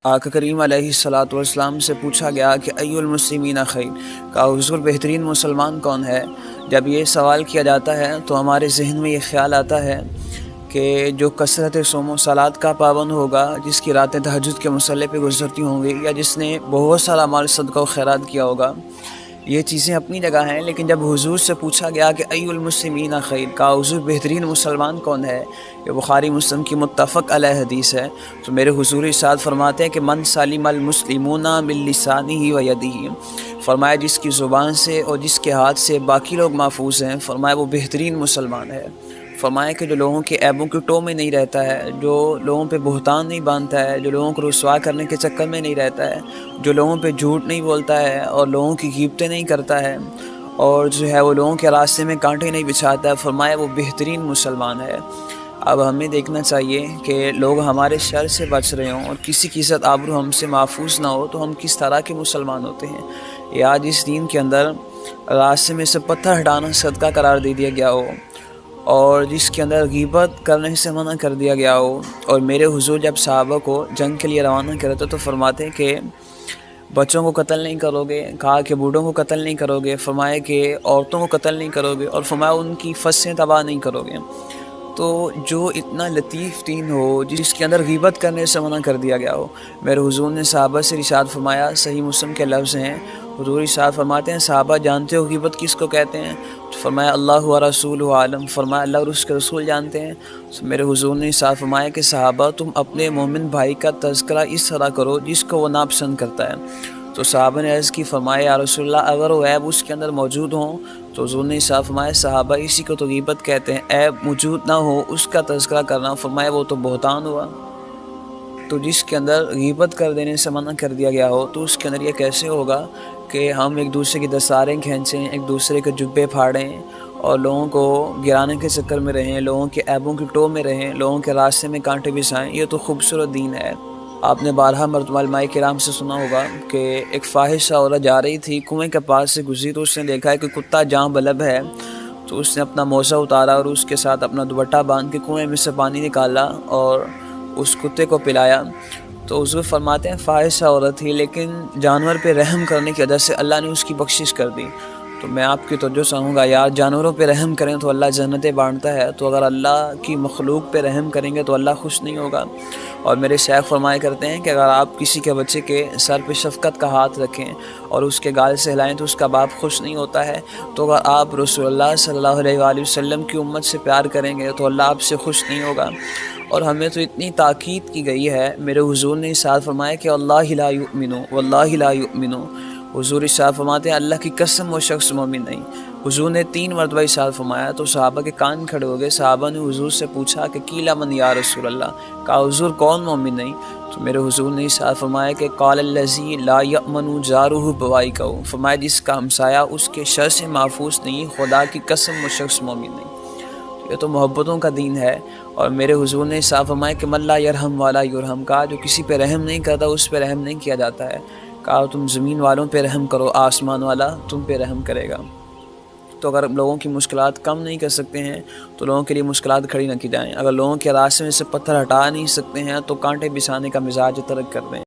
آقا کریم علیہ الصلوۃ والسلام سے پوچھا گیا کہ ای المسلمین خیر، کہا حضور بہترین مسلمان کون ہے؟ جب یہ سوال کیا جاتا ہے تو ہمارے ذہن میں یہ خیال آتا ہے کہ جو کثرت صوم و صلات کا پابند ہوگا، جس کی راتیں تہجد کے مصلی پہ گزرتی ہوں گی، یا جس نے بہت سارا مال صدقہ و خیرات کیا ہوگا، یہ چیزیں اپنی جگہ ہیں۔ لیکن جب حضور سے پوچھا گیا کہ ای المسلمین خیر، کہا حضور بہترین مسلمان کون ہے؟ یہ بخاری مسلم کی متفق علیہ حدیث ہے۔ تو میرے حضور ارشاد فرماتے ہیں کہ من سلم المسلمون من لسانہ و یدہ، فرمایا جس کی زبان سے اور جس کے ہاتھ سے باقی لوگ محفوظ ہیں، فرمایا وہ بہترین مسلمان ہے۔ فرمایا کہ جو لوگوں کے عیبوں کی ٹو میں نہیں رہتا ہے، جو لوگوں پہ بہتان نہیں باندھتا ہے، جو لوگوں کو رسوا کرنے کے چکر میں نہیں رہتا ہے، جو لوگوں پہ جھوٹ نہیں بولتا ہے اور لوگوں کی غیبتیں نہیں کرتا ہے، اور جو ہے وہ لوگوں کے راستے میں کانٹے نہیں بچھاتا ہے، فرمایا وہ بہترین مسلمان ہے۔ اب ہمیں دیکھنا چاہیے کہ لوگ ہمارے شر سے بچ رہے ہوں اور کسی کی عزت آبرو ہم سے محفوظ نہ ہو تو ہم کس طرح کے مسلمان ہوتے ہیں۔ یا آج اس دین کے اندر راستے میں سے پتھر ہٹانا صدقہ قرار دے دیا گیا ہو، اور جس کے اندر غیبت کرنے سے منع کر دیا گیا ہو۔ اور میرے حضور جب صحابہ کو جنگ کے لیے روانہ کرتے تو فرماتے کہ بچوں کو قتل نہیں کرو گے، کہا کہ بوڑھوں کو قتل نہیں کرو گے، فرمایا کہ عورتوں کو قتل نہیں کرو گے، اور فرمایا ان کی فصلیں تباہ نہیں کرو گے۔ تو جو اتنا لطیف دین ہو، جس کے اندر غیبت کرنے سے منع کر دیا گیا ہو، میرے حضور نے صحابہ سے ارشاد فرمایا، صحیح مسلم کے لفظ ہیں، حضور ارشاد فرماتے ہیں صحابہ جانتے ہو غیبت کس کو کہتے ہیں؟ تو فرمایا اللہ و رسول عالم، فرمایا اللہ اور اس کے رسول جانتے ہیں۔ تو میرے حضور نے ارشاد فرمایا کہ صحابہ تم اپنے مومن بھائی کا تذکرہ اس طرح کرو جس کو وہ ناپسند کرتا ہے۔ تو صحابہ نے عرض کی، فرمایا یا رسول اللہ اگر وہ عیب اس کے اندر موجود ہوں؟ تو حضور نے ارشاد فرمایا صحابہ اسی کو تو غیبت کہتے ہیں، عیب موجود نہ ہو اس کا تذکرہ کرنا، فرمایا وہ تو بہتان ہوا۔ تو جس کے اندر غیبت کر دینے سے منع کر دیا گیا ہو تو اس کے اندر یہ کیسے ہوگا کہ ہم ایک دوسرے کی دستاریں کھینچیں، ایک دوسرے کے جبے پھاڑیں اور لوگوں کو گرانے کے چکر میں رہیں، لوگوں کے عیبوں کی ٹو میں رہیں، لوگوں کے راستے میں کانٹے بچھائیں۔ یہ تو خوبصورت دین ہے۔ آپ نے بارہا مرتبہ علماء کرام سے سنا ہوگا کہ ایک فاحشہ عورت جا رہی تھی، کنویں کے پاس سے گزری تو اس نے دیکھا ہے کہ کتا جاں بلب ہے، تو اس نے اپنا موزہ اتارا اور اس کے ساتھ اپنا دوپٹہ باندھ کے کنویں میں سے پانی نکالا اور اس کتے کو پلایا۔ تو حضور فرماتے ہیں فاحشہ عورت تھی، لیکن جانور پہ رحم کرنے کی وجہ سے اللہ نے اس کی بخشش کر دی۔ تو میں آپ کی توجہ چاہوں گا یار، جانوروں پہ رحم کریں تو اللہ جنتیں بانٹتا ہے، تو اگر اللہ کی مخلوق پہ رحم کریں گے تو اللہ خوش نہیں ہوگا۔ اور میرے شیخ فرمایا کرتے ہیں کہ اگر آپ کسی کے بچے کے سر پہ شفقت کا ہاتھ رکھیں اور اس کے گال سے ہلائیں تو اس کا باپ خوش نہیں ہوتا ہے، تو اگر آپ رسول اللہ صلی اللہ علیہ وآلہ وسلم کی امت سے پیار کریں گے تو اللہ آپ سے خوش نہیں ہوگا۔ اور ہمیں تو اتنی تاکید کی گئی ہے، میرے حضور نے ارشاد فرمایا کہ اللہ لا یؤمن واللہ لا یؤمن، حضور ارشاد فرماتے ہیں اللہ کی قسم وہ شخص مومن نہیں۔ حضور نے 3 مرتبہ ارشاد فرمایا تو صحابہ کے کان کھڑے ہو گئے۔ صحابہ نے حضور سے پوچھا کہ قیل من یا رسول اللہ، کہا حضور کون مومن نہیں؟ تو میرے حضور نے ارشاد فرمایا کہ قال الذی لا یأمن جارہ بوائقہ، فرمایا جس کا ہمسایہ اس کے شر سے محفوظ نہیں، خدا کی قسم وہ شخص مومن نہیں۔ یہ تو محبتوں کا دین ہے۔ اور میرے حضور نے صاف فرمایا کہ من لا یرحم ولا یرحم، کہا جو کسی پہ رحم نہیں کرتا اس پہ رحم نہیں کیا جاتا ہے۔ کہا تم زمین والوں پہ رحم کرو، آسمان والا تم پہ رحم کرے گا۔ تو اگر لوگوں کی مشکلات کم نہیں کر سکتے ہیں تو لوگوں کے لیے مشکلات کھڑی نہ کی جائیں۔ اگر لوگوں کے راستے میں سے پتھر ہٹا نہیں سکتے ہیں تو کانٹے بچھانے کا مزاج ترک کر دیں۔